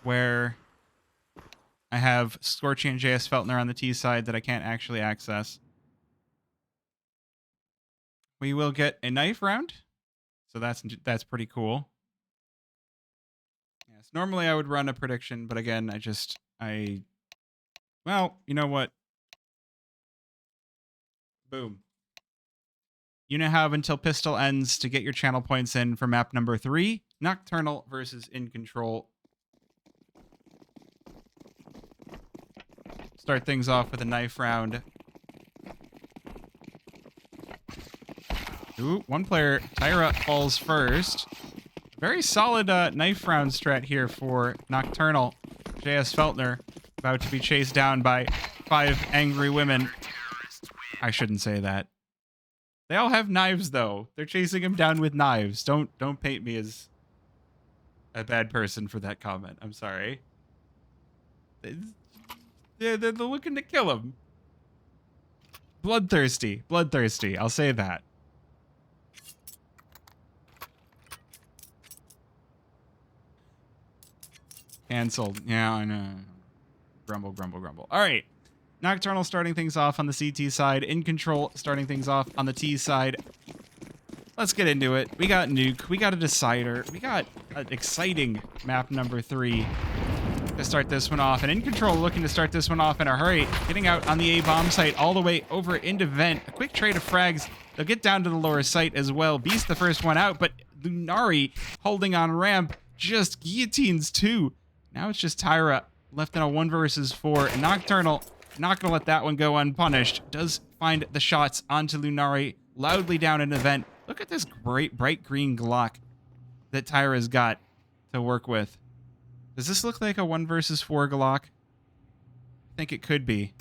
where I have Scorchy and JS Feltner on the T side that I can't actually access. We will get a knife round, so that's pretty cool. Yes, normally I would run a prediction, but again, well, you know what? Boom. You now have until pistol ends to get your channel points in for map number 3, Nocturnal versus InControl. Start things off with a knife round. Ooh, one player, Tyra, falls first. Very solid knife round strat here for Nocturnal. JS Feltner about to be chased down by 5 angry women. I shouldn't say that. They all have knives, though. They're chasing him down with knives. Don't paint me as a bad person for that comment. I'm sorry. They're looking to kill him. Bloodthirsty. Bloodthirsty. I'll say that. Cancelled. Yeah, I know. Grumble, grumble, grumble. All right. Nocturnal starting things off on the CT side. InControl starting things off on the T side. Let's get into it. We got Nuke. We got a Decider. We got an exciting map number 3 to start this one off. And InControl looking to start this one off in a hurry. Getting out on the A-bomb site all the way over into Vent. A quick trade of frags. They'll get down to the lower site as well. Beast the first one out, but Lunari holding on ramp just guillotines 2. Now it's just Tyra left in a 1 versus 4. Nocturnal not going to let that one go unpunished. Does find the shots onto Lunari loudly down in the vent. Look at this great bright green Glock that Tyra's got to work with. Does this look like a 1 versus 4 Glock? I think it could be.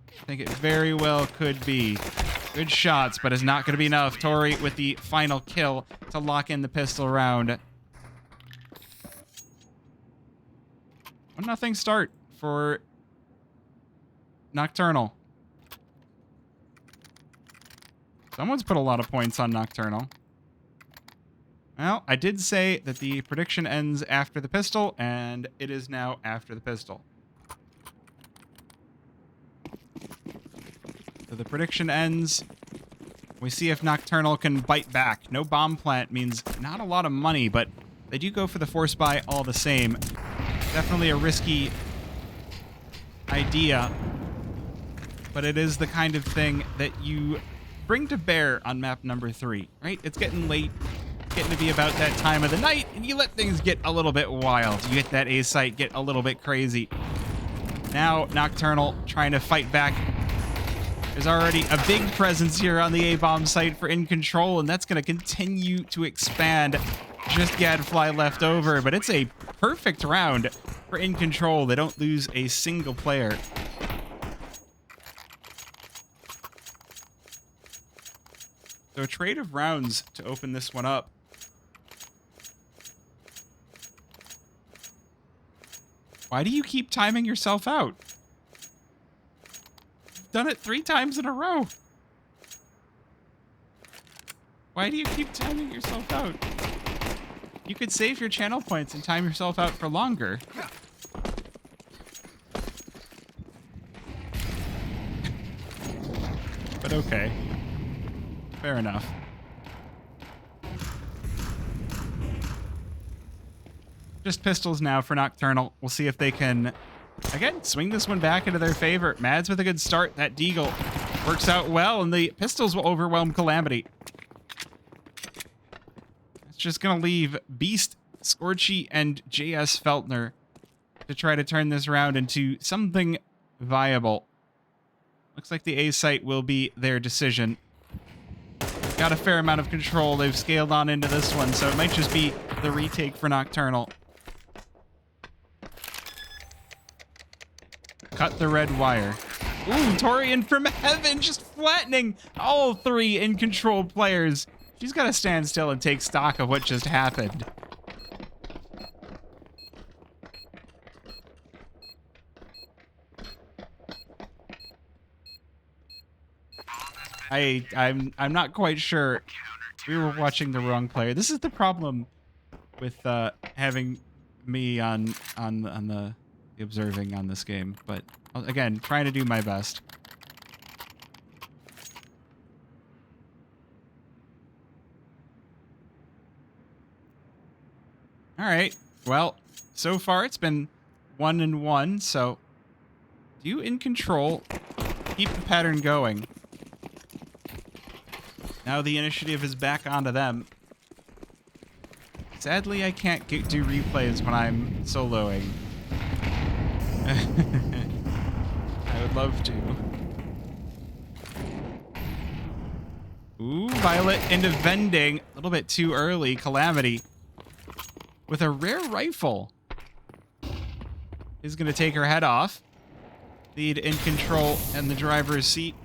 I think it very well could be. Good shots, but it's not going to be enough. Tori with the final kill to lock in the pistol round. 1-0 start for Nocturnal. Someone's put a lot of points on Nocturnal. Well, I did say that the prediction ends after the pistol, and it is now after the pistol. So the prediction ends. We see if Nocturnal can bite back. No bomb plant means not a lot of money, but they do go for the force buy all the same. Definitely a risky idea, but it is the kind of thing that you bring to bear on map number 3, right? It's getting late, getting to be about that time of the night, and you let things get a little bit wild. You get that A site get a little bit crazy. Now Nocturnal trying to fight back. There's already a big presence here on the A-bomb site for InControl, and that's going to continue to expand. Just Gadfly left over, but it's a perfect round for InControl. They don't lose a single player. So a trade of rounds to open this one up. Why do you keep timing yourself out? You've done it 3 times in a row. Why do you keep timing yourself out? You could save your channel points and time yourself out for longer. But okay. Fair enough. Just pistols now for Nocturnal. We'll see if they can, again, swing this one back into their favor. Mads with a good start. That Deagle works out well, and the pistols will overwhelm Calamity. It's just going to leave Beast, Scorchy, and JS Feltner to try to turn this round into something viable. Looks like the A site will be their decision. Got a fair amount of control. They've scaled on into this one, so it might just be the retake for Nocturnal. Cut the red wire. Ooh, Torian from heaven just flattening all 3 InControl players. She's got to stand still and take stock of what just happened. I'm not quite sure. We were watching the wrong player. This is the problem with having me on the observing on this game, but again, trying to do my best. All right. Well, so far it's been 1-1. So, do you InControl keep the pattern going? Now the initiative is back onto them. Sadly, I can't do replays when I'm soloing. I would love to. Ooh, Violet into vending. A little bit too early. Calamity with a rare rifle is going to take her head off. Lead InControl in the driver's seat.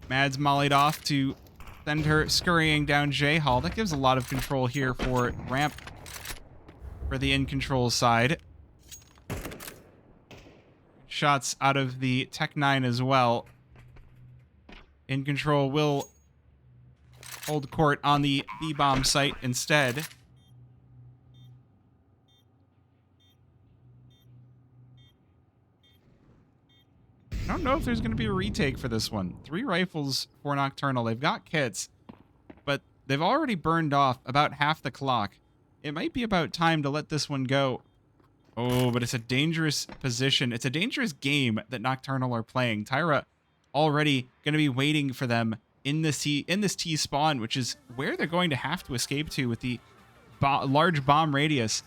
Mads mollied off to send her scurrying down J-Hall. That gives a lot of control here for ramp for the InControl side. Shots out of the Tech 9 as well. InControl will hold court on the B-bomb site instead. I don't know if there's going to be a retake for this one. 3 rifles for Nocturnal. They've got kits, but they've already burned off about half the clock. It might be about time to let this one go. Oh, but it's a dangerous position. It's a dangerous game that Nocturnal are playing. Tyra already going to be waiting for them in this T spawn, which is where they're going to have to escape to with the large bomb radius.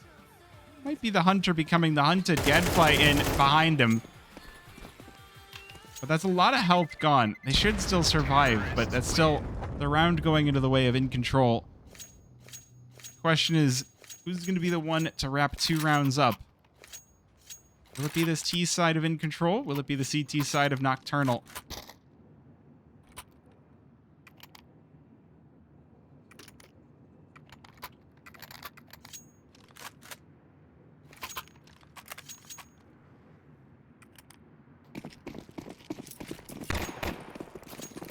Might be the hunter becoming the hunted. Gadfly in behind him. But that's a lot of health gone. They should still survive, but that's still the round going into the way of InControl. Question is, who's going to be the one to wrap 2 rounds up? Will it be this T side of InControl? Will it be the CT side of Nocturnal?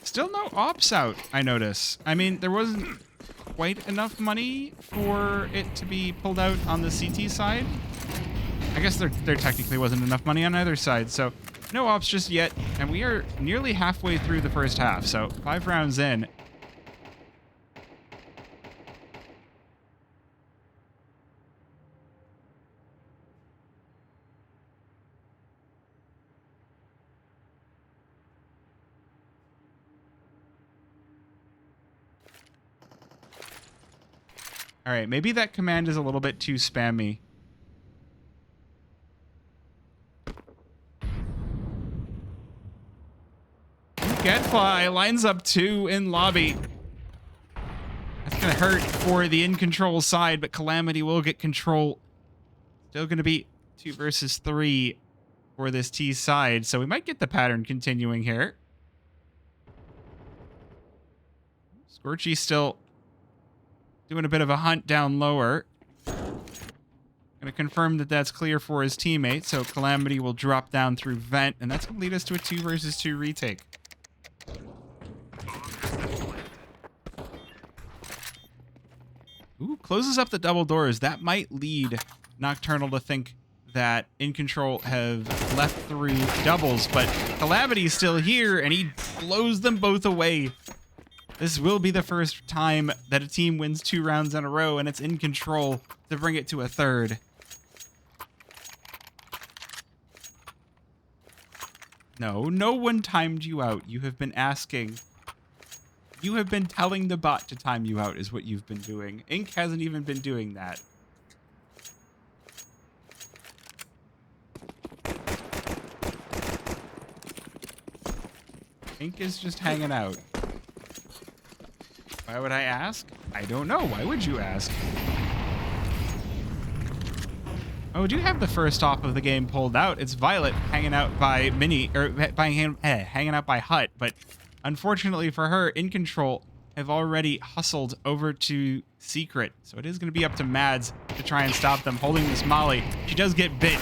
Still no ops out, I notice. I mean, there wasn't quite enough money for it to be pulled out on the CT side. I guess there technically wasn't enough money on either side, so no ops just yet. And we are nearly halfway through the first half, so 5 rounds in. All right, maybe that command is a little bit too spammy. Gadfly lines up 2 in lobby. That's going to hurt for the InControl side, but Calamity will get control. Still going to be 2 versus 3 for this T side, so we might get the pattern continuing here. Scorchy still doing a bit of a hunt down lower. Going to confirm that that's clear for his teammate, so Calamity will drop down through vent, and that's going to lead us to a 2 versus 2 retake. Ooh, closes up the double doors. That might lead Nocturnal to think that InControl have left through doubles, but Calamity's still here, and he blows them both away. This will be the first time that a team wins 2 rounds in a row, and it's InControl to bring it to a 3rd. No one timed you out. You have been asking. You have been telling the bot to time you out is what you've been doing. Ink hasn't even been doing that. Ink is just hanging out. Why would I ask? I don't know. Why would you ask? Oh, do you have the first off of the game pulled out? It's Violet hanging out by Mini, or hanging out by Hut, but unfortunately for her, InControl have already hustled over to Secret, so it is going to be up to Mads to try and stop them, holding this Molly. She does get bit,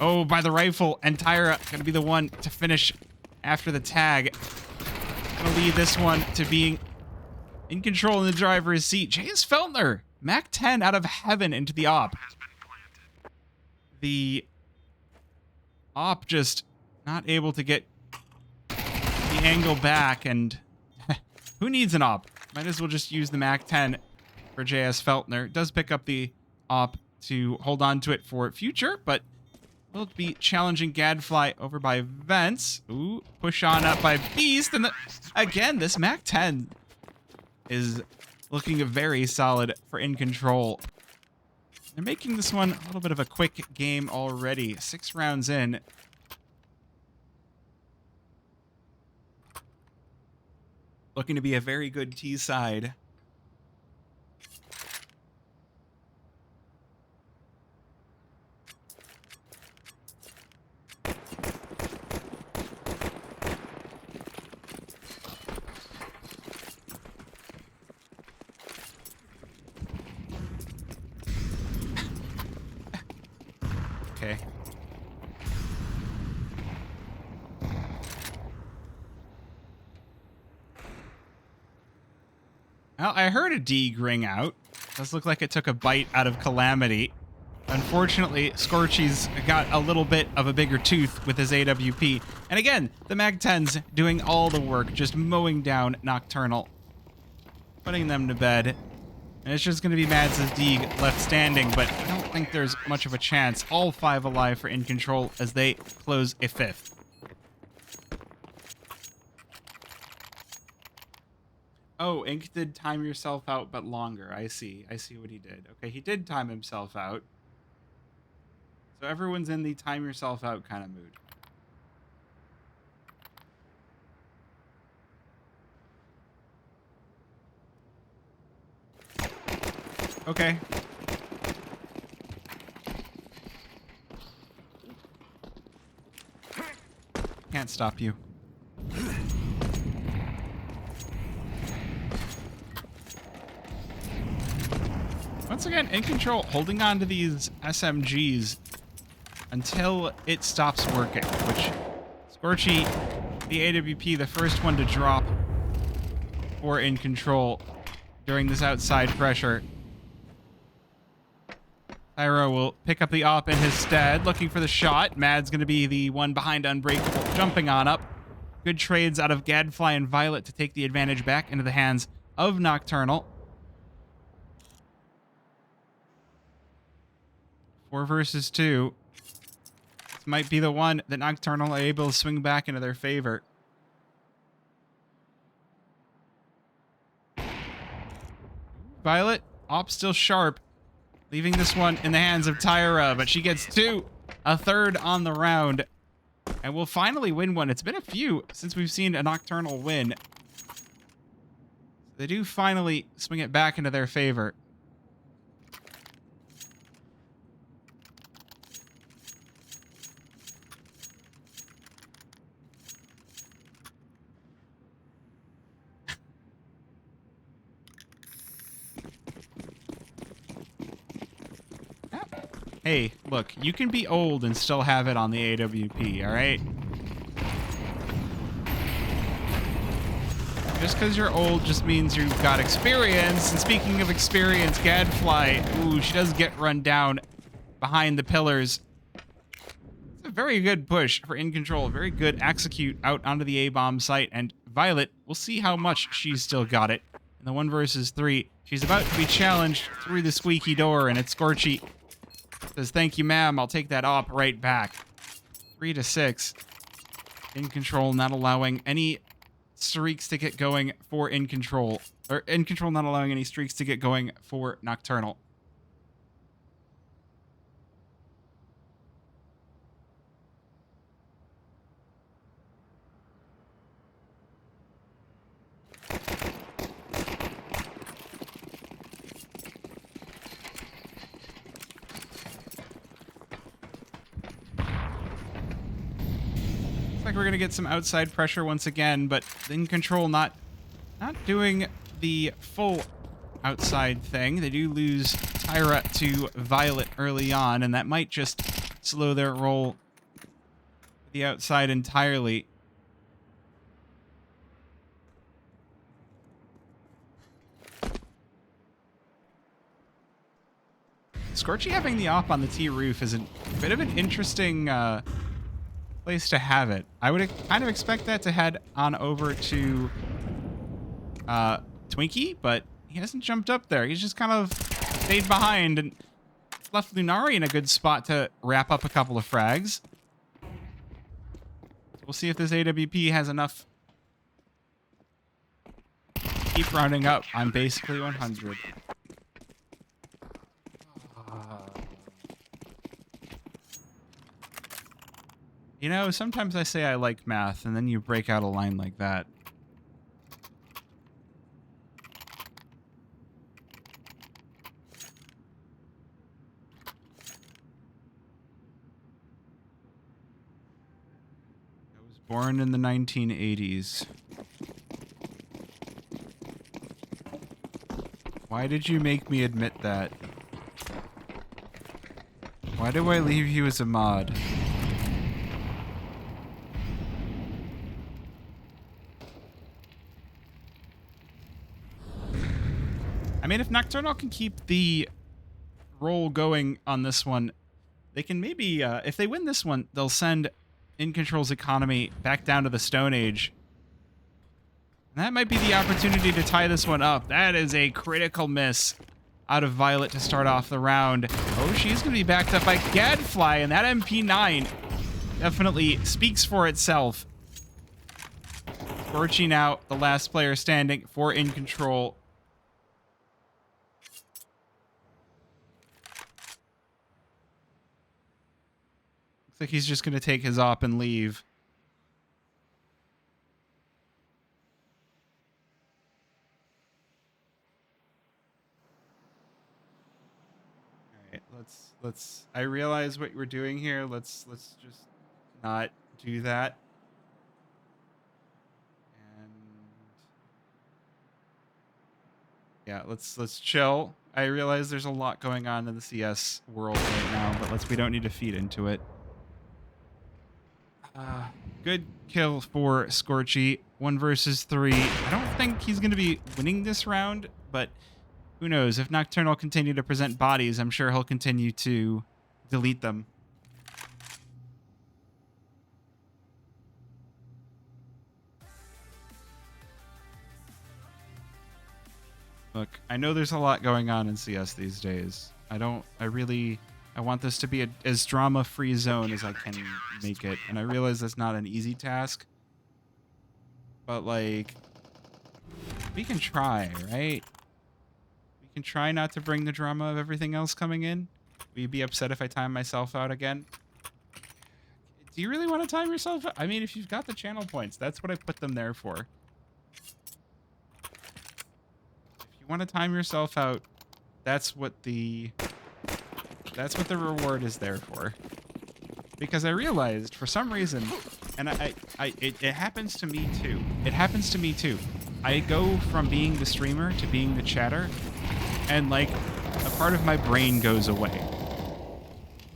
by the rifle, and Tyra going to be the one to finish after the tag. Going to lead this one to being InControl in the driver's seat. J.S. Feltner Mac 10 out of heaven into the op. The op just not able to get the angle back, and who needs an op? Might as well just use the Mac 10 for JS Feltner. It does pick up the op to hold on to it for future, but will be challenging Gadfly over by Vents. Ooh, push on up by Beast, and again, this Mac 10 is looking very solid for InControl. They're making this one a little bit of a quick game already. 6 rounds in. Looking to be a very good T side. Okay. Well, I heard a Deeg ring out. Does look like it took a bite out of Calamity. Unfortunately, Scorchy's got a little bit of a bigger tooth with his AWP. And again, the Mag 10's doing all the work, just mowing down Nocturnal, putting them to bed. And it's just going to be Mads' Deeg left standing, but I don't think there's much of a chance. All 5 alive for InControl as they close a 5th. Oh, Ink did time yourself out, but longer. I see. I see what he did. Okay, he did time himself out. So everyone's in the time yourself out kind of mood. Okay. Can't stop you. Once again, InControl holding on to these SMGs until it stops working, which Scorchy, the AWP, the first one to drop for InControl during this outside pressure. Tyro will pick up the op in his stead, looking for the shot. Mad's going to be the one behind Unbreakable, jumping on up. Good trades out of Gadfly and Violet to take the advantage back into the hands of Nocturnal. 4 versus 2. This might be the one that Nocturnal are able to swing back into their favor. Violet, op still sharp, leaving this one in the hands of Tyra, but she gets 2, a 3rd on the round, and will finally win one. It's been a few since we've seen a Nocturnal win. They do finally swing it back into their favor. Hey, look, you can be old and still have it on the AWP, all right? Just because you're old just means you've got experience. And speaking of experience, Gadfly, ooh, she does get run down behind the pillars. It's a very good push for InControl. Very good execute out onto the A-bomb site. And Violet, we'll see how much she's still got it. In the 1 versus 3, she's about to be challenged through the squeaky door, and it's Scorchy. Says, thank you, ma'am. I'll take that op right back. 3 to 6. InControl not allowing any streaks to get going for InControl. Or InControl not allowing any streaks to get going for Nocturnal. Like we're gonna get some outside pressure once again, but InControl not doing the full outside thing. They do lose Tyra to Violet early on, and that might just slow their roll to the outside entirely. Scorchy having the op on the T roof is a bit of an interesting place to have it. I would kind of expect that to head on over to Twinkie, but he hasn't jumped up there. He's just kind of stayed behind and left Lunari in a good spot to wrap up a couple of frags. We'll see if this AWP has enough. Keep rounding up. I'm basically 100. You know, sometimes I say I like math, and then you break out a line like that. I was born in the 1980s. Why did you make me admit that? Why do I leave you as a mod? I mean, if Nocturnal can keep the roll going on this one, they can maybe, if they win this one, they'll send InControl's economy back down to the Stone Age. And that might be the opportunity to tie this one up. That is a critical miss out of Violet to start off the round. Oh, she's going to be backed up by Gadfly, and that MP9 definitely speaks for itself. Scorching out the last player standing for InControl. Looks like he's just going to take his op and leave. Let's I realize what we're doing here. Let's just not do that. And yeah, let's chill. I realize there's a lot going on in the CS world right now, but we don't need to feed into it. Good kill for Scorchy. 1 versus 3. I don't think he's going to be winning this round, but who knows? If Nocturnal continue to present bodies, I'm sure he'll continue to delete them. Look, I know there's a lot going on in CS these days. I want this to be as drama-free zone as I can make it. And I realize that's not an easy task. But, like, we can try, right? We can try not to bring the drama of everything else coming in. Will you be upset if I time myself out again? Do you really want to time yourself out? I mean, if you've got the channel points, that's what I put them there for. If you want to time yourself out, that's what the reward is there for. Because I realized for some reason, and it happens to me too. It happens to me too. I go from being the streamer to being the chatter, and like a part of my brain goes away.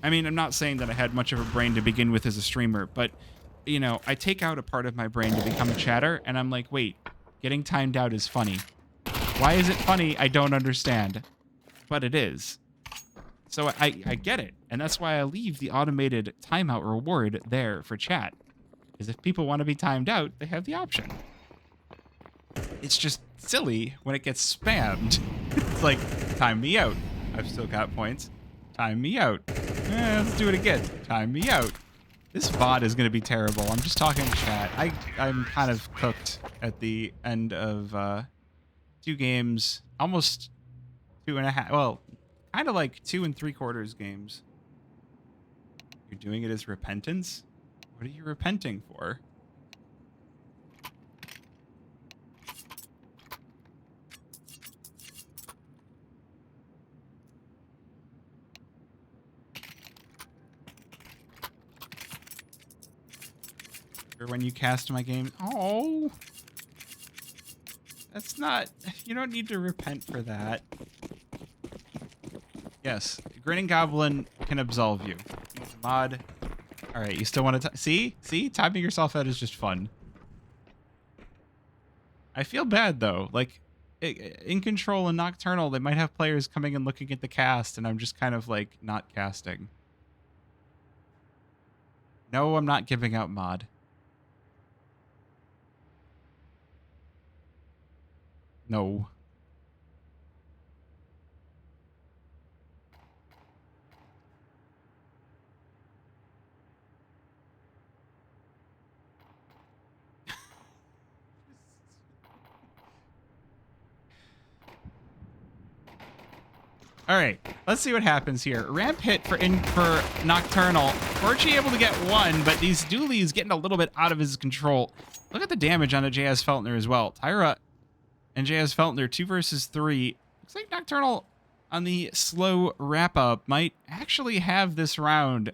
I mean, I'm not saying that I had much of a brain to begin with as a streamer, but you know, I take out a part of my brain to become a chatter, and I'm like, wait, getting timed out is funny. Why is it funny? I don't understand. But it is. So I get it. And that's why I leave the automated timeout reward there for chat. Because if people want to be timed out, they have the option. It's just silly when it gets spammed. It's like, time me out. I've still got points. Time me out. Let's do it again. Time me out. This VOD is going to be terrible. I'm just talking to chat. I'm kind of cooked at the end of 2 games. Almost 2.5. Well, kind of like 2 3/4 games. You're doing it as repentance? What are you repenting for? Or when you cast my game. Oh, that's not. You don't need to repent for that. Yes, Grinning Goblin can absolve you. He's a mod. All right, you still want to see? Timing yourself out is just fun. I feel bad though. Like, InControl and Nocturnal, they might have players coming and looking at the cast, and I'm just kind of like not casting. No, I'm not giving out mod. No. All right, let's see what happens here. Ramp hit for Nocturnal. Fortunately able to get one, but these dualies getting a little bit out of his control. Look at the damage on a JS Feltner as well. Tyra and JS Feltner 2 versus 3. Looks like Nocturnal on the slow wrap up might actually have this round.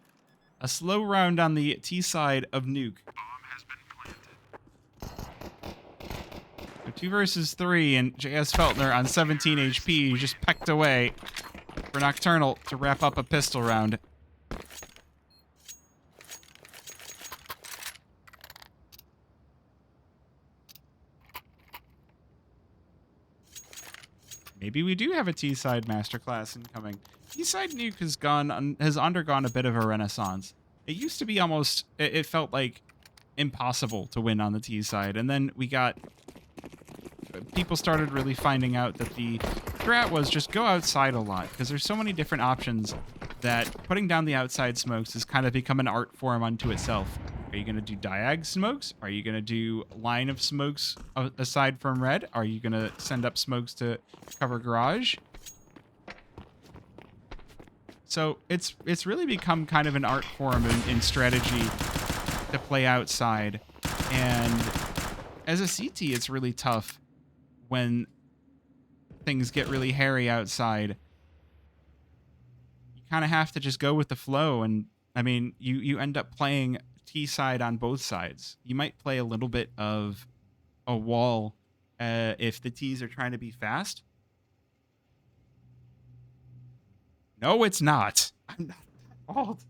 A slow round on the T side of Nuke. 2 versus 3, and JS Feltner on 17 HP just pecked away for Nocturnal to wrap up a pistol round. Maybe we do have a T-side masterclass incoming. T-side Nuke has undergone a bit of a renaissance. It used to be almost, it felt like impossible to win on the T-side, and then people started really finding out that the strat was just go outside a lot, because there's so many different options that putting down the outside smokes has kind of become an art form unto itself. Are you going to do diag smokes? Are you going to do line of smokes aside from red? Are you going to send up smokes to cover garage? So it's really become kind of an art form in strategy to play outside. And as a CT, it's really tough when things get really hairy outside. You kind of have to just go with the flow. And I mean, you end up playing T side on both sides. You might play a little bit of a wall if the T's are trying to be fast. No, it's not. I'm not that old.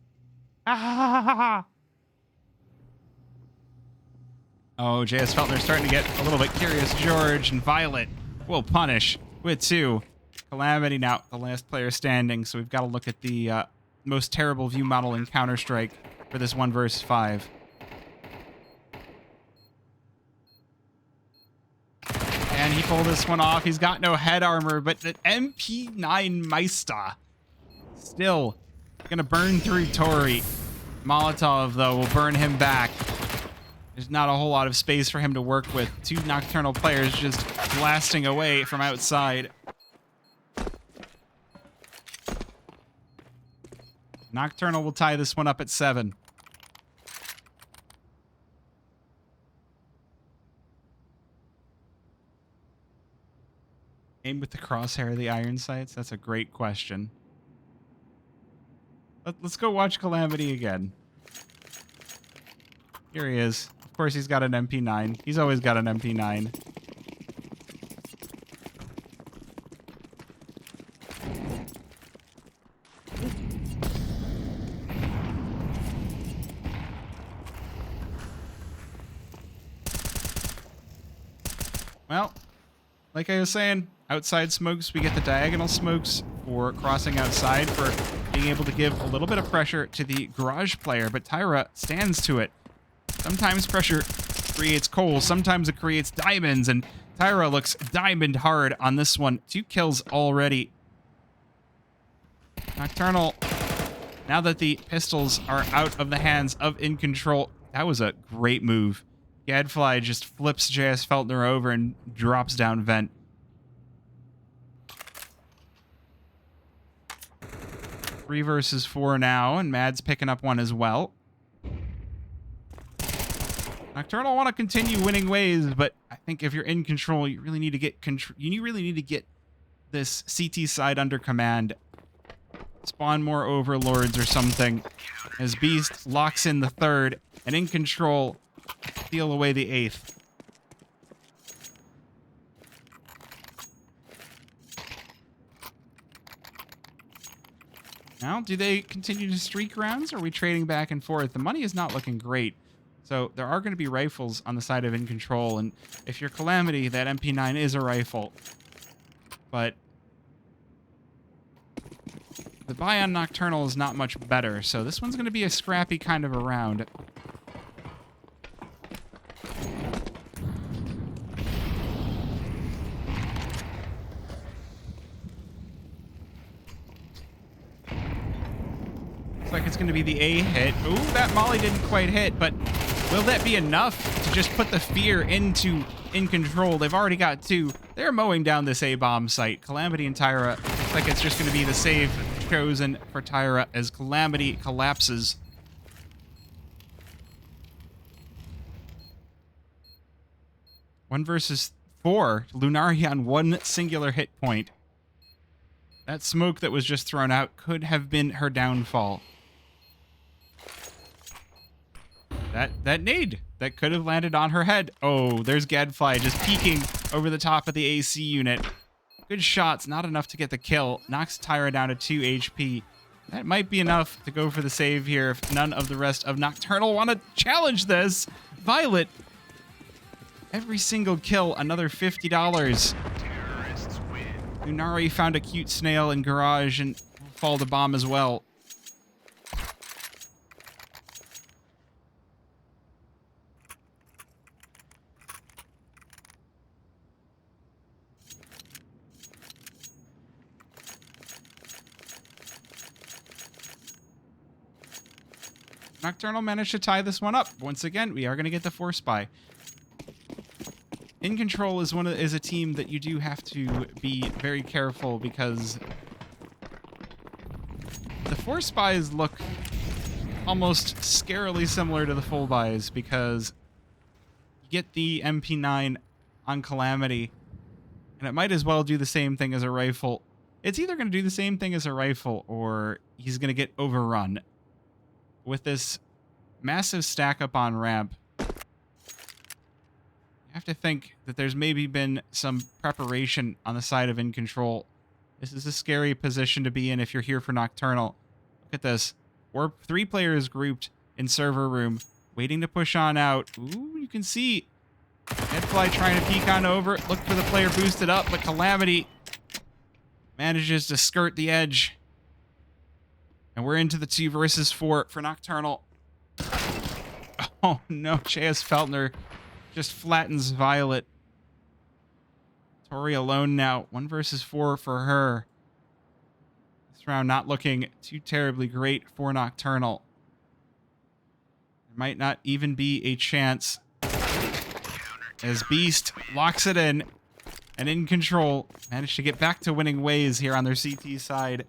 Ah! Oh, JS Feltner's starting to get a little bit curious. George and Violet will punish with 2. Calamity now, the last player standing, so we've got to look at the most terrible view model in Counter-Strike for this 1 versus 5. And he pulled this one off. He's got no head armor, but the MP9 Meister still gonna burn through Tori. Molotov, though, will burn him back. There's not a whole lot of space for him to work with. 2 Nocturnal players just blasting away from outside. Nocturnal will tie this one up at 7. Aim with the crosshair of the iron sights? That's a great question. Let's go watch Calamity again. Here he is. Of course, he's got an MP9. He's always got an MP9. Well, like I was saying, outside smokes, we get the diagonal smokes for crossing outside, for being able to give a little bit of pressure to the garage player, but Tyra stands to it. Sometimes pressure creates coal, sometimes it creates diamonds, and Tyra looks diamond hard on this one. 2 kills already. Nocturnal, now that the pistols are out of the hands of InControl, that was a great move. Gadfly just flips JS Feltner over and drops down vent. Three versus 4 now, and Mad's picking up one as well. Nocturnal want to continue winning ways, but I think if you're InControl, you really need to get this CT side under command. Spawn more overlords or something, as Beast locks in the 3rd, and InControl steal away the 8th. Now, do they continue to streak rounds, or are we trading back and forth? The money is not looking great. So there are going to be rifles on the side of InControl, and if you're Calamity, that MP9 is a rifle. but the buy on Nocturnal is not much better, so this one's going to be a scrappy kind of a round. Looks like it's going to be the A hit. Ooh, that molly didn't quite hit, but will that be enough to just put the fear into InControl? They've already got 2. They're mowing down this A-bomb site. Calamity and Tyra. Looks like it's just going to be the save chosen for Tyra as Calamity collapses. One versus 4. Lunari on 1 singular hit point. That smoke that was just thrown out could have been her downfall. That nade that could have landed on her head. Oh, there's Gadfly just peeking over the top of the AC unit. Good shots, not enough to get the kill. Knocks Tyra down to 2 HP. That might be enough to go for the save here if none of the rest of Nocturnal want to challenge this. Violet, every single kill, another $50. Lunari found a cute snail in garage and will fall to bomb as well. Nocturnal managed to tie this one up. Once again, we are going to get the Force Spy. InControl is a team that you do have to be very careful because the Force Spies look almost scarily similar to the full buys because you get the MP9 on Calamity and it might as well do the same thing as a rifle. It's either going to do the same thing as a rifle or he's going to get overrun. With this massive stack up on ramp, you have to think that there's maybe been some preparation on the side of InControl. This is a scary position to be in if you're here for Nocturnal. Look at this. 3 players grouped in server room, waiting to push on out. Ooh, you can see Headfly trying to peek on over. Look for the player boosted up, but Calamity manages to skirt the edge. And we're into the 2 versus 4 for Nocturnal. Oh no, J.S. Feltner just flattens Violet. Tori alone now. 1 versus 4 for her. This round not looking too terribly great for Nocturnal. There might not even be a chance as Beast locks it in. And InControl managed to get back to winning ways here on their CT side.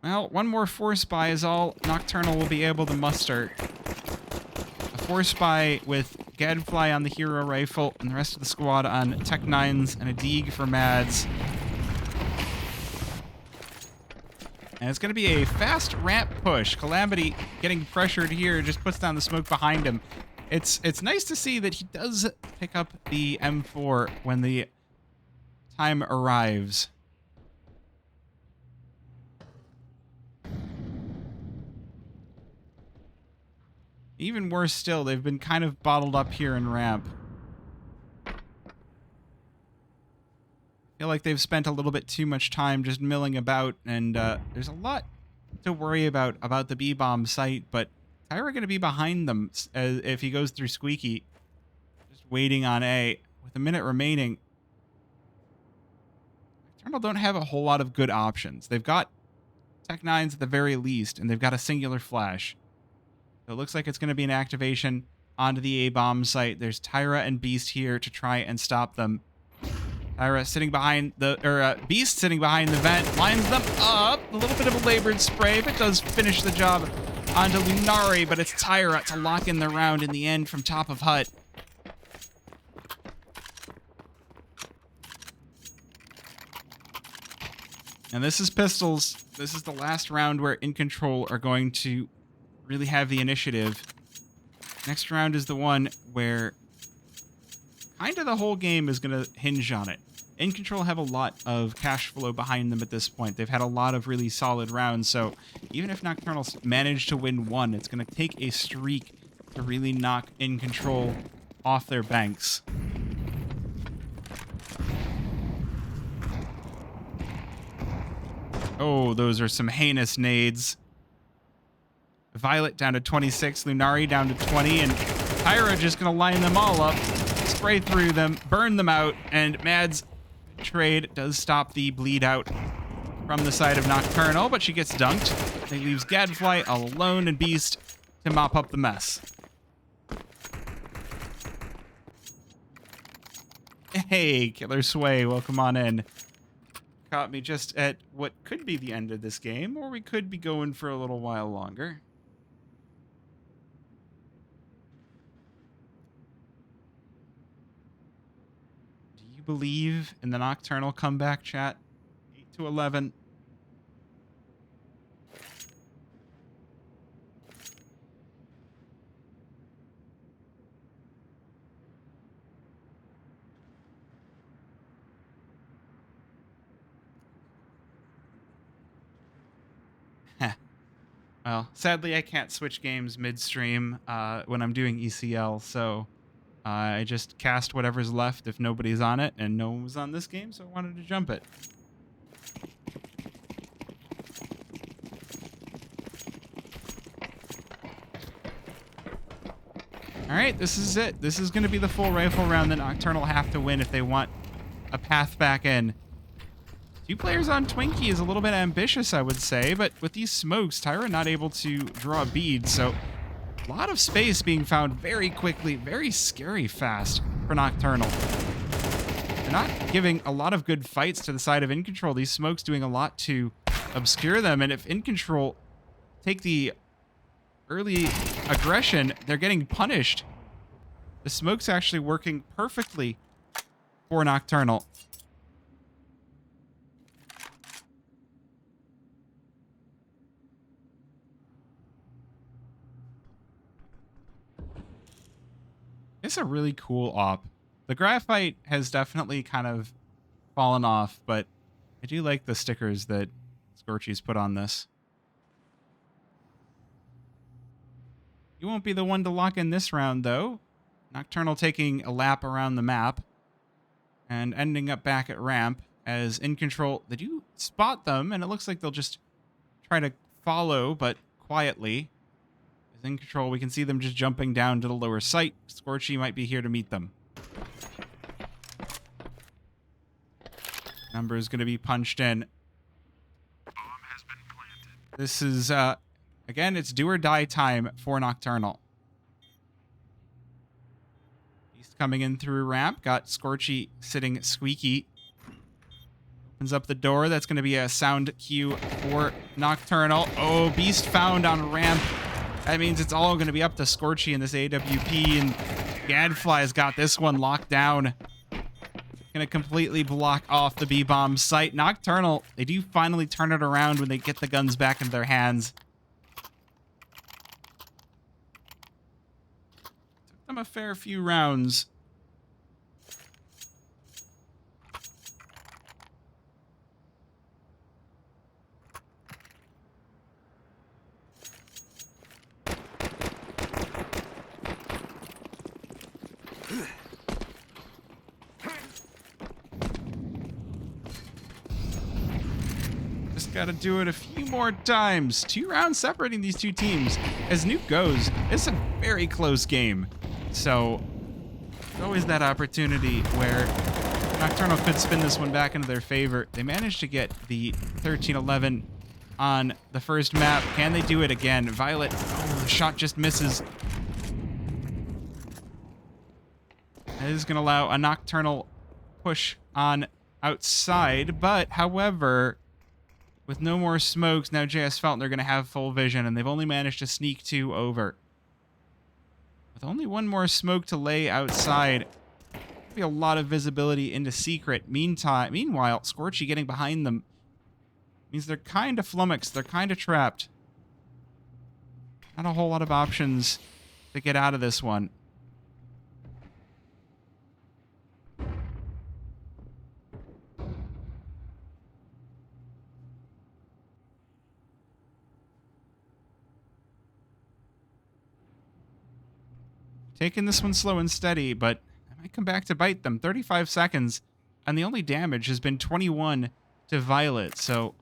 Well, 1 more Force Spy is all Nocturnal will be able to muster. A Force Spy with Gadfly on the hero rifle and the rest of the squad on Tech 9s and a Deeg for Mads. And it's going to be a fast ramp push. Calamity getting pressured here just puts down the smoke behind him. It's nice to see that he does pick up the M4 when the time arrives. Even worse still, they've been kind of bottled up here in ramp. I feel like they've spent a little bit too much time just milling about, and there's a lot to worry about the B-bomb site, but Tyra going to be behind them if he goes through Squeaky. Just waiting on A. With a minute remaining, Nocturnal don't have a whole lot of good options. They've got Tech 9s at the very least, and they've got a singular flash. So it looks like it's going to be an activation onto the A-bomb site. There's Tyra and Beast here to try and stop them. Tyra sitting behind Beast sitting behind the vent, lines them up. A little bit of a labored spray, but does finish the job onto Lunari, but it's Tyra to lock in the round in the end from top of hut. And this is Pistols. This is the last round where InControl are going to really have the initiative. Next round is the one where kind of the whole game is going to hinge on it. InControl have a lot of cash flow behind them at this point. They've had a lot of really solid rounds, so even if Nocturnal managed to win one, it's going to take a streak to really knock InControl off their banks. Oh, those are some heinous nades. Violet down to 26, Lunari down to 20, and Tyra just going to line them all up, spray through them, burn them out, and Mad's trade does stop the bleed out from the side of Nocturnal, but she gets dunked. They leaves Gadfly alone and Beast to mop up the mess. Hey, Killer Sway, welcome on in. Caught me just at what could be the end of this game, or we could be going for a little while longer. Do you believe in the Nocturnal comeback, chat? 8-11. Well, sadly, I can't switch games midstream when I'm doing ECL, so I just cast whatever's left if nobody's on it, and no one was on this game, so I wanted to jump it. All right, this is it. This is going to be the full rifle round that Nocturnal have to win if they want a path back in. 2 players on Twinkie is a little bit ambitious, I would say, but with these smokes, Tyra not able to draw a bead, so a lot of space being found very quickly, very scary fast for Nocturnal. They're not giving a lot of good fights to the side of InControl. These smokes doing a lot to obscure them, and if InControl take the early aggression, they're getting punished. The smoke's actually working perfectly for Nocturnal. It's a really cool op. The graphite has definitely kind of fallen off, but I do like the stickers that Scorchy's put on this. You won't be the one to lock in this round, though. Nocturnal taking a lap around the map and ending up back at ramp as InControl. They do spot them, and it looks like they'll just try to follow, but quietly. As InControl, we can see them just jumping down to the lower site. Scorchy might be here to meet them. Number is going to be punched in. Bomb has been planted. This is, again, it's do or die time for Nocturnal. Beast coming in through ramp. Got Scorchy sitting squeaky. Opens up the door. That's going to be a sound cue for Nocturnal. Oh, Beast found on ramp. That means it's all going to be up to Scorchy in this AWP, and Gadfly's got this one locked down. Going to completely block off the B-bomb site. Nocturnal, they do finally turn it around when they get the guns back in their hands. Took them a fair few rounds. Got to do it a few more times. 2 rounds separating these 2 teams. As Nuke goes, it's a very close game. So, there's always that opportunity where Nocturnal could spin this one back into their favor. They managed to get the 13-11 on the first map. Can they do it again? Violet, oh, the shot just misses. That is going to allow a Nocturnal push on outside, but however, with no more smokes, now JS Felton are going to have full vision, and they've only managed to sneak 2 over. With only one more smoke to lay outside, there'll be a lot of visibility into Secret. Meanwhile, Scorchy getting behind them means they're kind of flummoxed. They're kind of trapped. Not a whole lot of options to get out of this one. taking this one slow and steady, but I might come back to bite them. 35 seconds, and the only damage has been 21 to Violet, so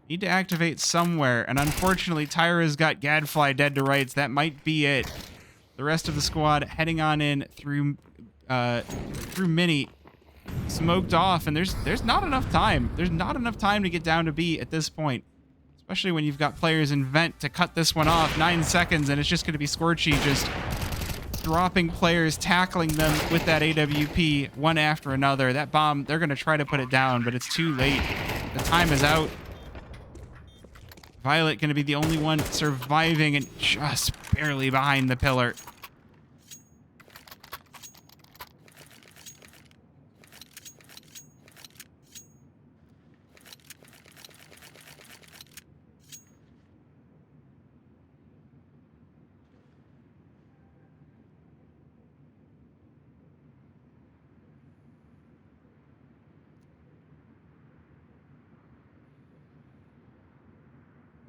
need to activate somewhere, and unfortunately, Tyra's got Gadfly dead to rights. That might be it. The rest of the squad heading on in through Mini, smoked off, and there's not enough time. There's not enough time to get down to B at this point, especially when you've got players in Vent to cut this one off. 9 seconds, and it's just going to be Scorchy just dropping players, tackling them with that AWP one after another. That bomb, they're going to try to put it down, but it's too late. The time is out. Violet going to be the only one surviving and just barely behind the pillar.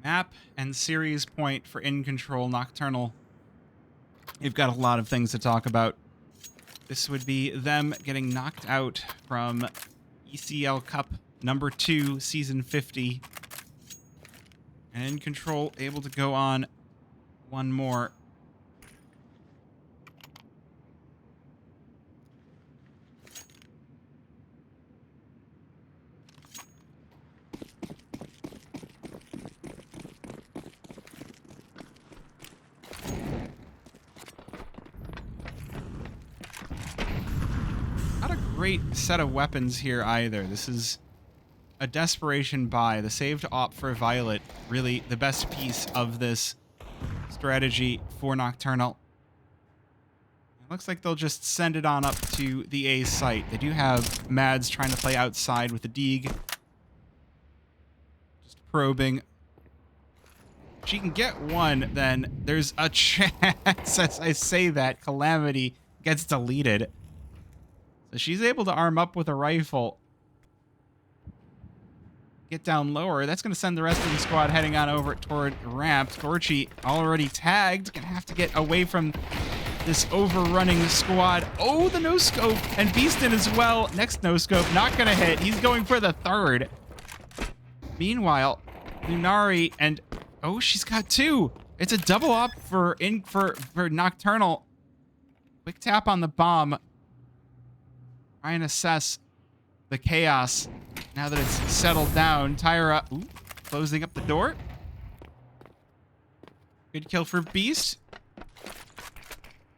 Map and series point for InControl Nocturnal. You've got a lot of things to talk about. This would be them getting knocked out from ECL Cup number 2, season 50. And InControl able to go on one more. Great set of weapons here either. This is a desperation buy. The save to opt for Violet, really the best piece of this strategy for Nocturnal. It looks like they'll just send it on up to the A site. They do have Mads trying to play outside with the Deeg. Just probing. If she can get one, then there's a chance, as I say that, Calamity gets deleted. So she's able to arm up with a rifle. Get down lower. That's going to send the rest of the squad heading on over toward ramp. Scorchy already tagged. Going to have to get away from this overrunning squad. Oh, the no-scope. And Beaston as well. Next no-scope. Not going to hit. He's going for the third. Meanwhile, Lunari and... Oh, she's got 2. It's a double up for Nocturnal. Quick tap on the bomb. Try and assess the chaos now that it's settled down. Tyra, closing up the door. Good kill for Beast.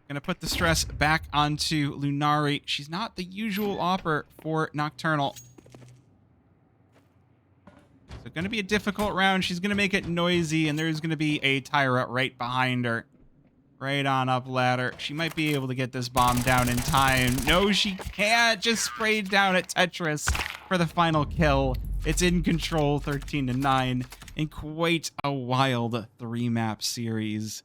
Gonna put the stress back onto Lunari. She's not the usual opper for Nocturnal. So gonna be a difficult round. She's gonna make it noisy, and there's gonna be a Tyra right behind her. Right on up ladder. She might be able to get this bomb down in time. No, she can't. Just sprayed down at Tetris for the final kill. It's InControl 13-9 in quite a wild 3-map series.